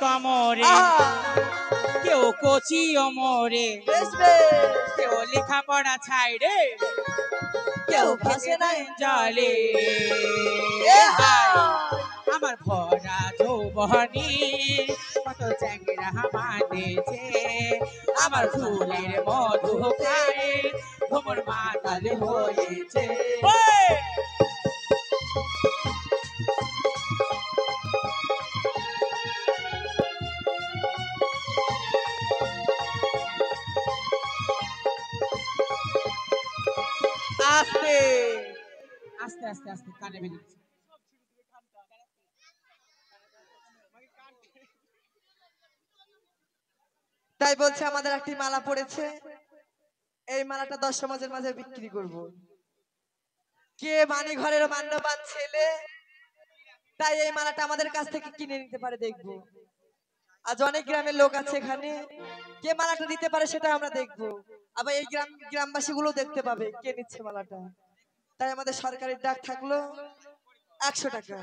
কমরে কেউ কচি অমরে কেউ লেখাপড়া ছাইরে কেউ ভাসে না জলে আমার ভরা যৌবনী কত চ্যাংরা মানেছে আমার ফুলের মধু খায় ভ্রমর মাতাল হয়েছে আস্তে আস্তে আস্তে আস্তে কানে বেরিয়েছে তাই বলছে আমাদের একটি মালা পড়েছে এই মালাটা 10 সমাজের মাঝে বিক্রি করব কে মানি ঘরের মান্যবান ছেলে তাই এই মালাটা আমাদের কাছ থেকে কিনে নিতে পারে দেখব আজ অনেক গ্রামের লোক আছে এখানে কে মালাটা দিতে পারে সেটা আমরা দেখব আবার এই গ্রামবাসীগুলো দেখতে পাবে কে নিচ্ছে মালাটা তাই আমাদের সরকারি ডাক থাকলো 100 টাকা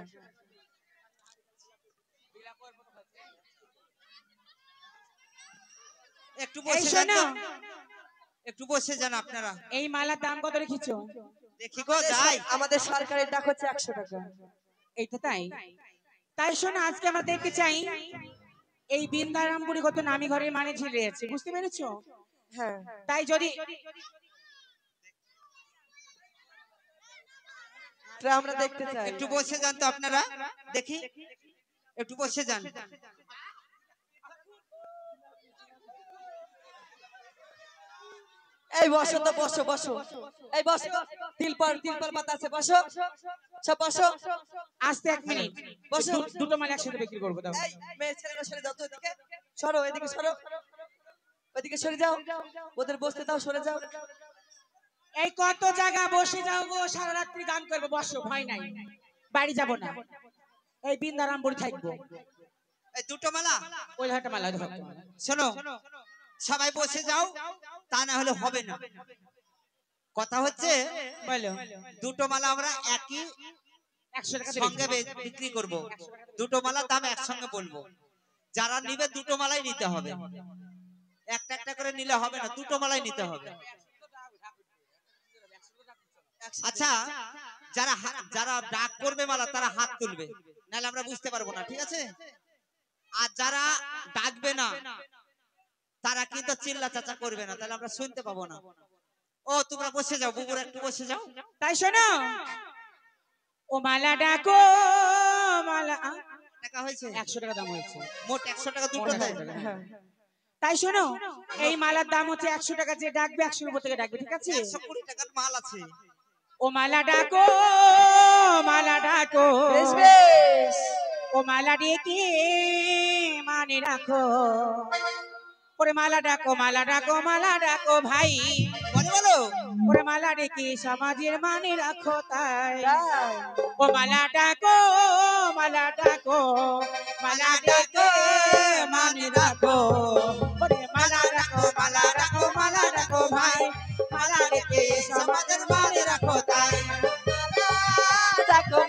একটু বসে যান আপনারা এই মালার দাম কত রেখেছো দেখি গো যাই আমাদের সরকারি ডাক হচ্ছে 100 টাকা এইটা তাই তাই শোনো আজকে আমরা দেখতে চাই এই বৃন্দারামপুরে কত নামি ঘরের মানে ঝিলে আছে বুঝতে পেরেছো হ্যাঁ তাই যদি আমরা দেখতে চাই একটু বসে যান তো আপনারা দেখি একটু বসে যান এই বসো তো বসো বসো এই বসো তিলপল পাতা আছে বসো সব বসো আস্তে 1 মিনিট বসো দুটো মাল একসাথে বিক্রি করব দাও এই মেয়ে ছেলেরা সরে যাও তো এদিকে সরো এদিকে সরো ওদিকে সরে যাও ওদের বসতে দাও সরে যাও এই কত জায়গা বসে যাও গো সারা রাত্রি গান করব বসো ভয় নাই বাড়ি যাব না এই বৃন্দারামপুর থাকবো এই দুটো মালা ওই হাটা মালা ধরো শোনো সবাই বসে যাও তা না হলে হবে না কথা হচ্ছে বলো দুটো মালা আমরা একই 100 টাকা সঙ্গে বিক্রি করব দুটো মালা দাম একসঙ্গে বলবো যারা নিবে দুটো মালাই নিতে হবে একটা একটা করে নিলে হবে না দুটো মালাই নিতে হবে আচ্ছা যারা যারা ডাক করবে মালা তারা হাত তুলবে নাহলে আমরা বুঝতে পারবো না ঠিক আছে আর যারা ডাকবে না তারা কিন্তু চিল্লা চাচা করবে না তাহলে আমরা শুনতে পাবো না ও তোমরা বসে যাও বুবুরা একটু বসে যাও তাই শোনো ও মালা ডাকো মালা টাকা হয়েছে 100 টাকা দাম হয়েছে মোট 100 টাকা দুটো দেয় তাই শোনো এই মালার দাম হচ্ছে 100 টাকা যে ডাকবে 100 এর উপর থেকে ডাকবে ঠিক আছে 120 টাকার মাল আছে ও মালা ডাকো বেশ ও মালা ডেকে মানে রাখো ওরে মালা ডাকো ভাই বলো ওরে মালা ডেকে সমাজের মানে রাখো তাই ও মালা ডাকো মানে রাখো ওরে মালা ডাকো ভাই মালা ডেকে সমাজের মানে রাখো তাই ডাকো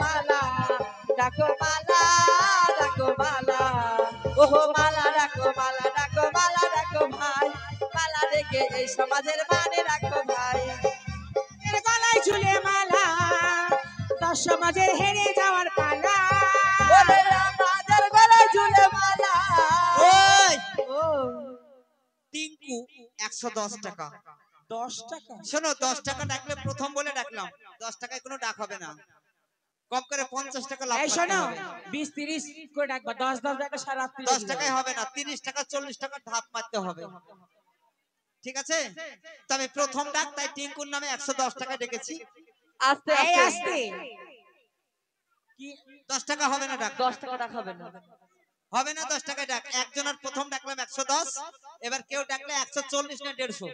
মালা ওহো মালা ডাকো ভাই মালা রেখে এই সমাজের মানে রাখো ভাই এর গলায় ঝুলে মালা 10 সমাজের হেরে যাওয়ার পালা ওরে আমাদের গলায় ঝুলে মালা ওই ও টিঙ্কু 110 টাকা 10 টাকা শোনো 10 টাকা ডাকলে প্রথম বলে ডাকলাম 10 টাকায় কোনো ডাক হবে না কম করে 50 টাকা লাভ এই শোনো 20 30 করে ডাকবা 10 টাকা সারা রাত্রি 10 টাকায় হবে না 30 টাকা 40 টাকা ধাপ মারতে হবে ঠিক আছে তবে প্রথম ডাক তাই টিঙ্কুর নামে 110 টাকা ডেকেছি আস্তে আস্তে কি 10 টাকা হবে না ডাক 10 টাকা ডাক হবে না 10 টাকা ডাক একজনের প্রথম ডাকলাম 110 এবার কেউ ডাকলে 140 না 150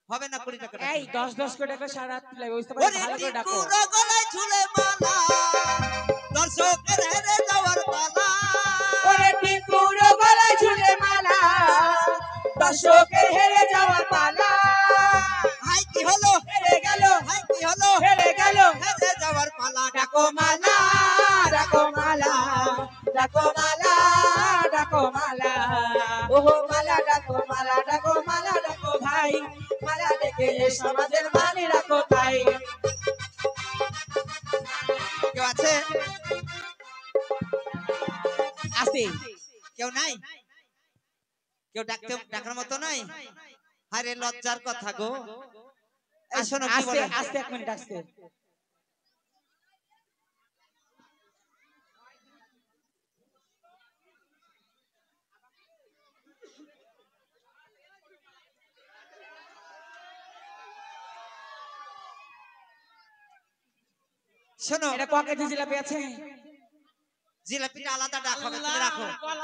হবে না 20 টাকা এই 10 করে টাকা সারা রাত লাগে বুঝতে পারছ ভালো করে ডাকো ওরে গলায় ঝুলে মালা দর্শকের হেরে যাওয়ার পালা ওরে টিকুর গলায় ঝুলে মালা দর্শকের হেরে যাওয়ার পালা হাই কি হলো হেরে গেল হাই কি হলো হেরে গেল হেরে যাওয়ার পালা ডাকো মালা ওহো মালা ডাকো মালা ডাকো মালা ডাকো ভাই মালা ডেকে এই সমাজের মানি রাখো তাই কেউ আছে? আছে? কেউ নাই? কেউ ডাকার মতো নাই? আরে লজ্জার কথা গো। এই শোনো কি বলে। আস্তে 1 মিনিট আস্তে। শোনো, এটা ক কেজি জিলাপি আছে? জিলাপিটা আলাদা ডাক হবে, তুমি রাখো।